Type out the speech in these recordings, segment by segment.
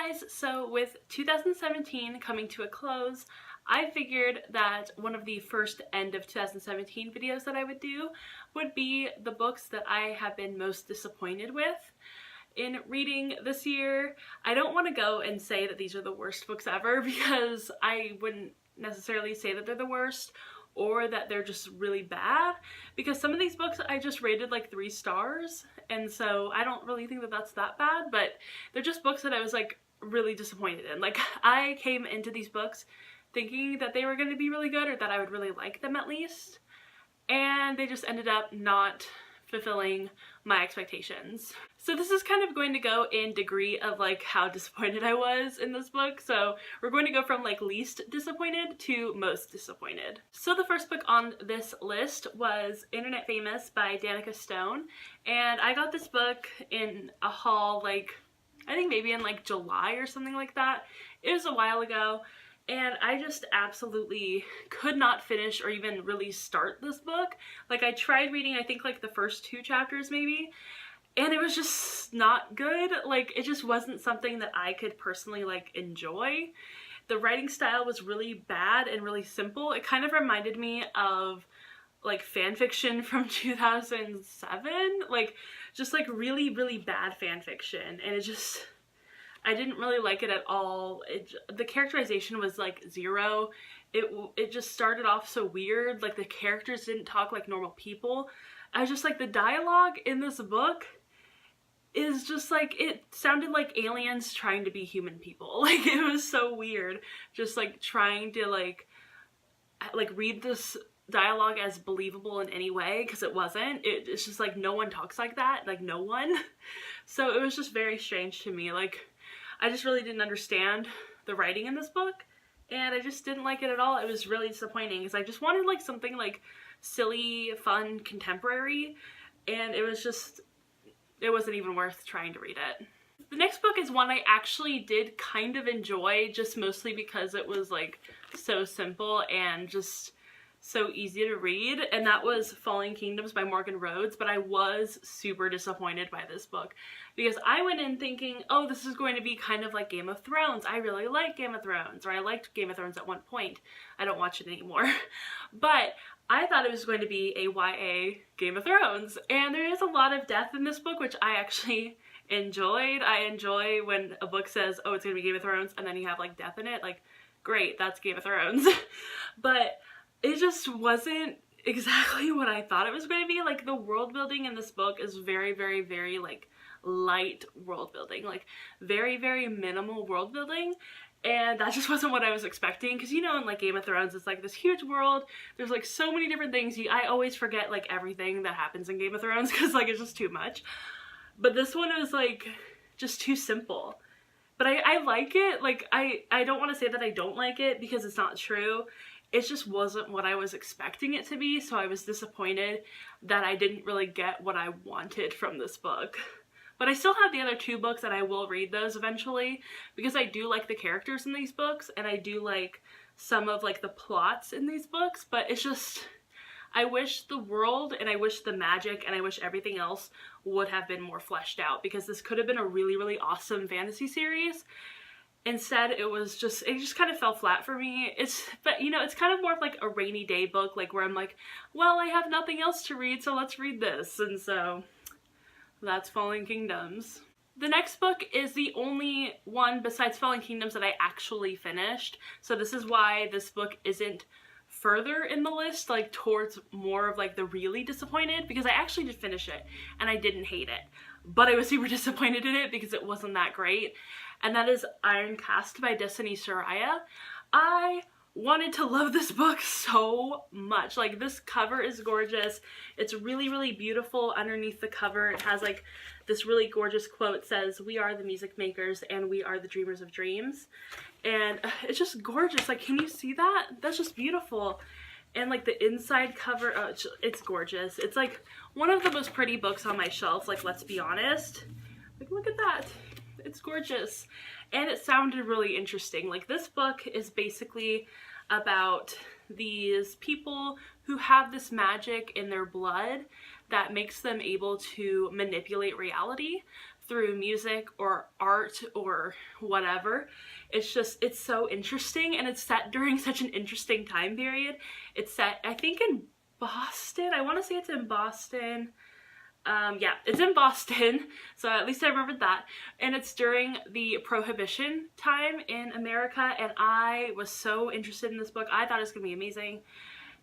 guys, so with 2017 coming to a close, I figured that one of the first end of 2017 videos that I would do would be the books that I have been most disappointed with in reading this year. I don't want to go and say that these are the worst books ever because I wouldn't necessarily say that they're the worst or that they're just really bad, because some of these books I just rated like 3 stars, and so I don't really think that that's that bad, but they're just books that I was like really disappointed in. Like, I came into these books thinking that they were going to be really good, or that I would really like them at least, and they just ended up not fulfilling my expectations. So this is kind of going to go in degree of like how disappointed I was in this book. So we're going to go from like least disappointed to most disappointed. So the first book on this list was Internet Famous by Danica Stone, and I got this book in a haul like I think maybe in like July or something like that. It was a while ago, and I just absolutely could not finish or even really start this book. Like, I tried reading I think like the first 2 chapters maybe, and it was just not good. Like, it just wasn't something that I could personally like enjoy. The writing style was really bad and really simple. It kind of reminded me of like fan fiction from 2007, like just like really bad fan fiction, and I didn't really like it at all. The characterization was like 0. It just started off so weird. Like, the characters didn't talk like normal people. I was just like, the dialogue in this book is just like, it sounded like aliens trying to be human people. Like, it was so weird. Just like trying to like read this dialogue as believable in any way, because it wasn't. It's just like, no one talks like that. Like, no one. So it was just very strange to me. Like, I just really didn't understand the writing in this book, and I just didn't like it at all. It was really disappointing because I just wanted like something like silly, fun, contemporary, and it wasn't even worth trying to read it. The next book is one I actually did kind of enjoy, just mostly because it was like so simple and just so easy to read, and that was Falling Kingdoms by Morgan Rhodes. But I was super disappointed by this book because I went in thinking, oh, this is going to be kind of like Game of Thrones. I really like Game of Thrones, or I liked Game of Thrones at one point. I don't watch it anymore. But I thought it was going to be a YA Game of Thrones, and there is a lot of death in this book, which I actually enjoyed. I enjoy when a book says, oh, it's gonna be Game of Thrones, and then you have like death in it. Like, great, that's Game of Thrones. But it just wasn't exactly what I thought it was going to be. Like, the world building in this book is very like light world building, like very minimal world building, and that just wasn't what I was expecting. Because, you know, in like Game of Thrones, it's like this huge world, there's like so many different things. I always forget like everything that happens in Game of Thrones because like it's just too much. But this one was like just too simple. But I like it. Like, I don't want to say that I don't like it, because it's not true. It just wasn't what I was expecting it to be, so I was disappointed that I didn't really get what I wanted from this book. But I still have the other 2 books, and I will read those eventually, because I do like the characters in these books, and I do like some of like the plots in these books, but it's just, I wish the world, and I wish the magic, and I wish everything else would have been more fleshed out, because this could have been a really awesome fantasy series. Instead, it just kind of fell flat for me. But you know, it's kind of more of like a rainy day book, like where I'm like, well, I have nothing else to read, so let's read this. And so that's Falling Kingdoms. The next book is the only one besides Falling Kingdoms that I actually finished. So this is why this book isn't further in the list, like towards more of like the really disappointed, because I actually did finish it and I didn't hate it, but I was super disappointed in it because it wasn't that great. And that is Iron Cast by Destiny Soraya. I wanted to love this book so much. Like, this cover is gorgeous. It's really beautiful. Underneath the cover, it has like this really gorgeous quote. It says, "We are the music makers and we are the dreamers of dreams." And it's just gorgeous. Like, can you see that? That's just beautiful. And like the inside cover, oh, it's gorgeous. It's like one of the most pretty books on my shelf, like, let's be honest. Like, look at that. It's gorgeous. And it sounded really interesting. Like, this book is basically about these people who have this magic in their blood that makes them able to manipulate reality through music or art or whatever. It's so interesting, and it's set during such an interesting time period. It's set, I think, in Boston. I want to say it's in Boston. Yeah, it's in Boston, so at least I remembered that. And it's during the Prohibition time in America, and I was so interested in this book. I thought it was going to be amazing.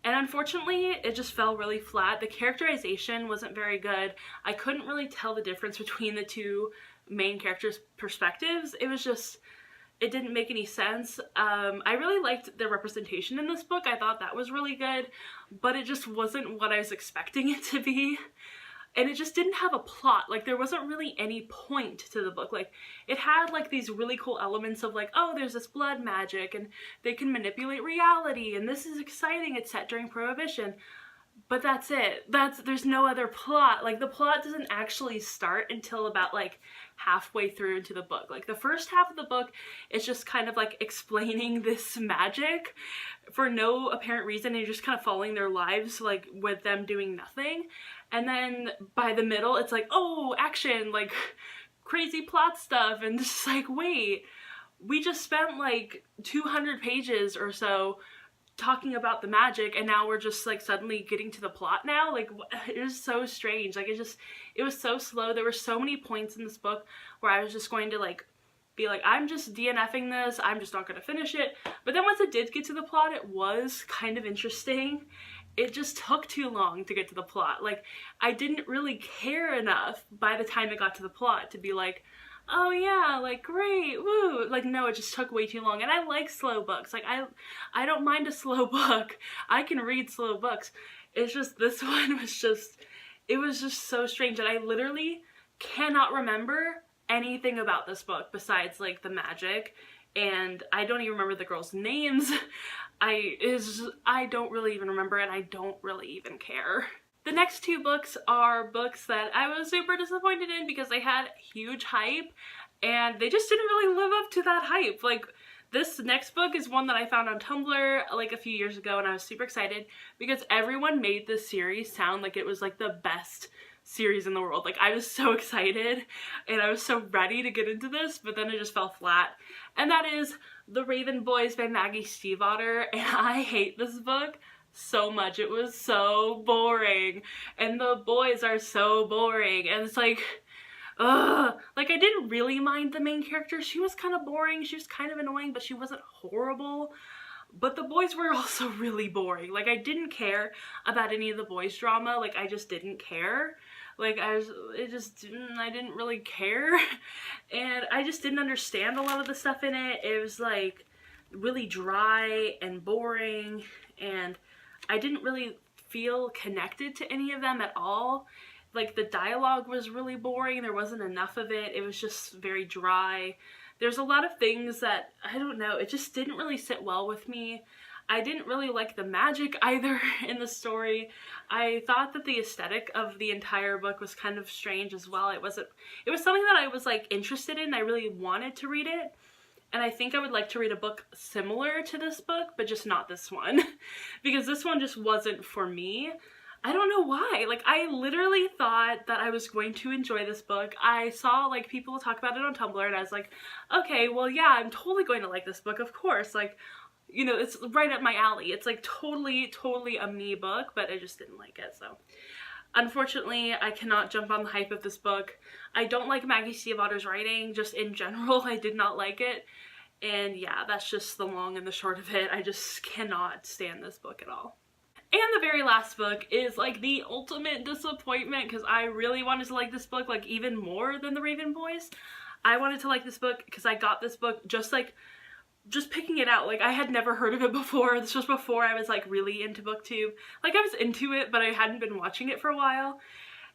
And unfortunately, it just fell really flat. The characterization wasn't very good. I couldn't really tell the difference between the two main characters' perspectives. It didn't make any sense. I really liked the representation in this book. I thought that was really good, but it just wasn't what I was expecting it to be. And it just didn't have a plot. Like, there wasn't really any point to the book. Like, it had like these really cool elements of like, oh, there's this blood magic and they can manipulate reality and this is exciting. It's set during Prohibition. But that's it. There's no other plot. Like, the plot doesn't actually start until about like halfway through into the book. Like, the first half of the book is just kind of like explaining this magic for no apparent reason, and you're just kind of following their lives like with them doing nothing. And then by the middle it's like, oh, action, like crazy plot stuff, and just like, wait, we just spent like 200 pages or so talking about the magic, and now we're just like suddenly getting to the plot now. Like, it was so strange. Like, it was so slow. There were so many points in this book where I was just going to like be like, I'm just DNFing this, I'm just not gonna finish it. But then once it did get to the plot, it was kind of interesting. It just took too long to get to the plot. Like, I didn't really care enough by the time it got to the plot to be like, oh yeah, like, great, woo. Like, no, it just took way too long. And I like slow books. Like, I don't mind a slow book. I can read slow books. It's just, this one was just, it was just so strange. And I literally cannot remember anything about this book besides like the magic. And I don't even remember the girls' names. I don't really even remember, and I don't really even care. The next two books are books that I was super disappointed in because they had huge hype and they just didn't really live up to that hype. Like, this next book is one that I found on Tumblr like a few years ago, and I was super excited because everyone made this series sound like it was like the best series in the world. Like, I was so excited and I was so ready to get into this, but then it just fell flat. And that is The Raven Boys by Maggie Stiefvater, and I hate this book so much. It was so boring, and the boys are so boring, and it's like, ugh. Like, I didn't really mind the main character. She was kind of boring, she was kind of annoying, but she wasn't horrible. But the boys were also really boring. Like, I didn't care about any of the boys' drama. Like, I just didn't care. Like, I didn't really care. And I just didn't understand a lot of the stuff in it. It was, like, really dry and boring. And I didn't really feel connected to any of them at all. Like, the dialogue was really boring. There wasn't enough of it. It was just very dry. There's a lot of things that, I don't know, it just didn't really sit well with me. I didn't really like the magic either in the story. I thought that the aesthetic of the entire book was kind of strange as well. It was something that I was like interested in. I really wanted to read it. And I think I would like to read a book similar to this book, but just not this one. Because this one just wasn't for me. I don't know why. Like, I literally thought that I was going to enjoy this book. I saw like people talk about it on Tumblr, and I was like, okay, well, yeah, I'm totally going to like this book, of course. Like, you know, it's right up my alley. It's like totally a me book, but I just didn't like it. So unfortunately, I cannot jump on the hype of this book. I don't like Maggie Stiefvater's writing, just in general. I did not like it. And yeah, that's just the long and the short of it. I just cannot stand this book at all. And the very last book is like the ultimate disappointment, because I really wanted to like this book like even more than The Raven Boys. I wanted to like this book because I got this book just picking it out. Like, I had never heard of it before. This was before I was like really into booktube. Like, I was into it, but I hadn't been watching it for a while.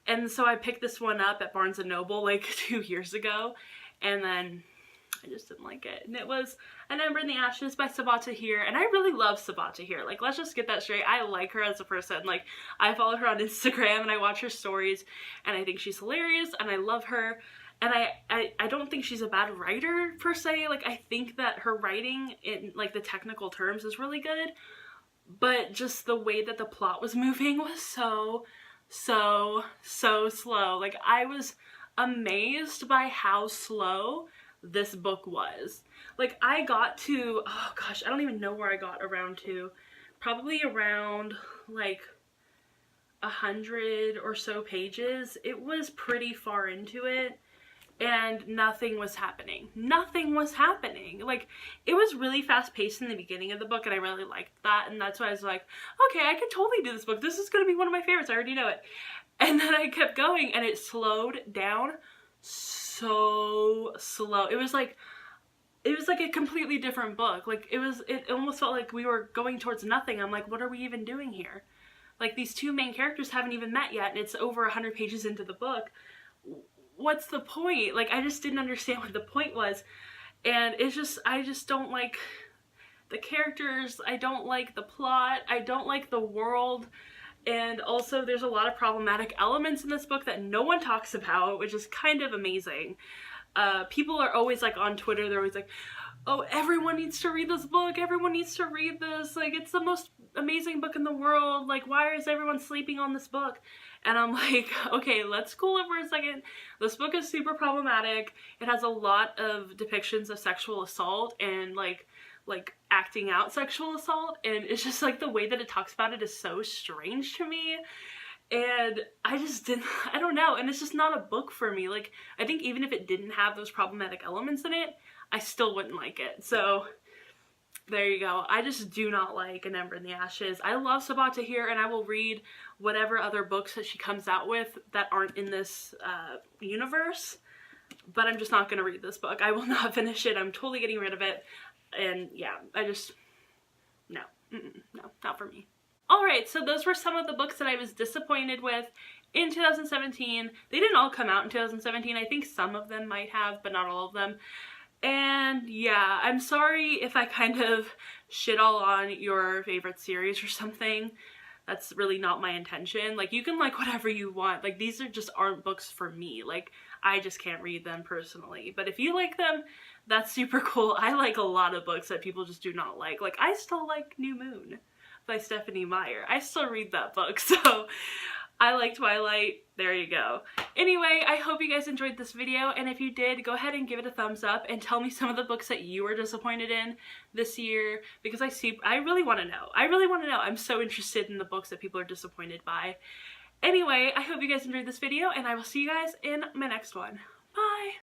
And so I picked this one up at Barnes & Noble like 2 years ago, and then I just didn't like it. And it was An Ember in the Ashes by Sabaa Tahir, and I really love Sabaa Tahir. Like, let's just get that straight. I like her as a person. Like, I follow her on Instagram and I watch her stories, and I think she's hilarious and I love her. And I don't think she's a bad writer per se. Like, I think that her writing in like the technical terms is really good, but just the way that the plot was moving was so slow. Like, I was amazed by how slow this book was. Like, I got to, oh gosh, I don't even know where I got around to. Probably around like 100 or so pages. It was pretty far into it, and nothing was happening. Nothing was happening. Like, it was really fast paced in the beginning of the book, and I really liked that, and that's why I was like, okay, I could totally do this book. This is gonna be one of my favorites. I already know it. And then I kept going, and it slowed down so slow. It was like a completely different book. Like, it almost felt like we were going towards nothing. I'm like, what are we even doing here? Like, these two main characters haven't even met yet, and it's over 100 pages into the book. What's the point? Like, I just didn't understand what the point was. And it's just, I just don't like the characters. I don't like the plot. I don't like the world. And also, there's a lot of problematic elements in this book that no one talks about, which is kind of amazing. People are always like on Twitter, they're always like, oh, everyone needs to read this book, everyone needs to read this, like, it's the most amazing book in the world, like, why is everyone sleeping on this book? And I'm like, okay, let's cool it for a second. This book is super problematic. It has a lot of depictions of sexual assault and like acting out sexual assault, and it's just like the way that it talks about it is so strange to me. And I just didn't, I don't know, and it's just not a book for me. Like, I think even if it didn't have those problematic elements in it, I still wouldn't like it. So there you go. I just do not like An Ember in the Ashes. I love Sabaa Tahir, and I will read whatever other books that she comes out with that aren't in this universe, but I'm just not going to read this book. I will not finish it. I'm totally getting rid of it. And yeah, I just, no, no, not for me. Alright, so those were some of the books that I was disappointed with in 2017. They didn't all come out in 2017. I think some of them might have, but not all of them. And yeah, I'm sorry if I kind of shit all on your favorite series or something. That's really not my intention. Like, you can like whatever you want. Like, these just aren't books for me. Like, I just can't read them personally. But if you like them, that's super cool. I like a lot of books that people just do not like. Like, I still like New Moon by Stephenie Meyer. I still read that book, so I like Twilight. There you go. Anyway, I hope you guys enjoyed this video, and if you did, go ahead and give it a thumbs up and tell me some of the books that you were disappointed in this year, because I really want to know. I really want to know. I'm so interested in the books that people are disappointed by. Anyway, I hope you guys enjoyed this video, and I will see you guys in my next one. Bye!